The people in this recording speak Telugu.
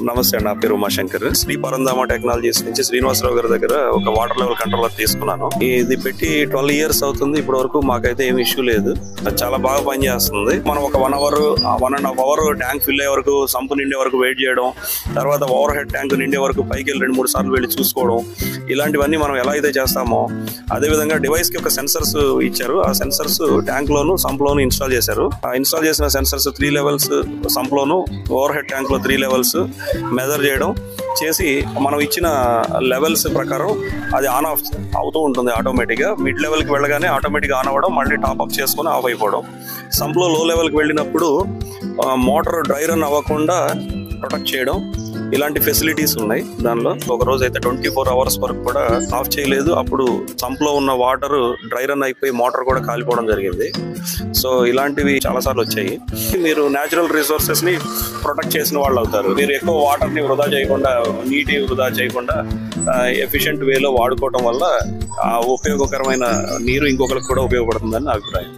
నమస్తే, నా పేరు ఉమాశంకర్. శ్రీ పరంధామ టెక్నాలజీస్ నుంచి శ్రీనివాసరావు గారి దగ్గర ఒక వాటర్ లెవెల్ కంట్రోలర్ తీసుకున్నాను. ఇది పెట్టి 12 years అవుతుంది. ఇప్పటి వరకు మాకైతే ఏమి ఇష్యూ లేదు. చాలా బాగా పనిచేస్తుంది. మనం ఒక 1 hour 1.5 hour ట్యాంక్ ఫిల్ అయ్యే వరకు, సంపు నిండే వరకు వెయిట్ చేయడం, తర్వాత ఓవర్ హెడ్ ట్యాంక్ నిండే వరకు పైకి వెళ్ళి 2-3 సార్లు వెళ్ళి చూసుకోవడం, ఇలాంటివన్నీ మనం ఎలా అయితే చేస్తామో అదేవిధంగా డివైస్ కి ఒక సెన్సర్స్ ఇచ్చారు. ఆ సెన్సర్స్ ట్యాంక్ లోను, సంప్ లోను ఇన్స్టాల్ చేశారు. ఆ ఇన్స్టాల్ చేసిన సెన్సర్స్ 3 levels సంప్ లోను, ఓవర్ హెడ్ ట్యాంక్ లో 3 levels మెజర్ చేయడం చేసి మనం ఇచ్చిన లెవెల్స్ ప్రకారం అది ఆన్ ఆఫ్ అవుతూ ఉంటుంది. ఆటోమేటిక్గా మిడ్ లెవెల్కి వెళ్ళగానే ఆటోమేటిక్గా ఆన్ అవ్వడం, మళ్ళీ టాప్ అప్ చేసుకొని ఆఫ్ అయిపోవడం. సంప్లో లో లెవెల్కి వెళ్ళినప్పుడు మోటార్ డ్రై రన్ అవ్వకుండా ప్రొటెక్ట్ చేయడం, ఇలాంటి ఫెసిలిటీస్ ఉన్నాయి దానిలో. ఒక రోజు అయితే 24 hours వరకు కూడా ఆఫ్ చేయలేదు. అప్పుడు సంప్లో ఉన్న వాటర్ డ్రై రన్ అయిపోయి మోటార్ కూడా కాలిపోవడం జరిగింది. సో ఇలాంటివి చాలాసార్లు వచ్చాయి. మీరు న్యాచురల్ రిసోర్సెస్ ని ప్రొటెక్ట్ చేసిన వాళ్ళు అవుతారు. మీరు ఎక్కువ వాటర్ ని వృధా చేయకుండా, నీటి వృధా చేయకుండా ఎఫిషియెంట్ వేలో వాడుకోవటం వల్ల ఆ ఉపయోగకరమైన నీరు ఇంకొకరికి కూడా ఉపయోగపడుతుందని నా అభిప్రాయం.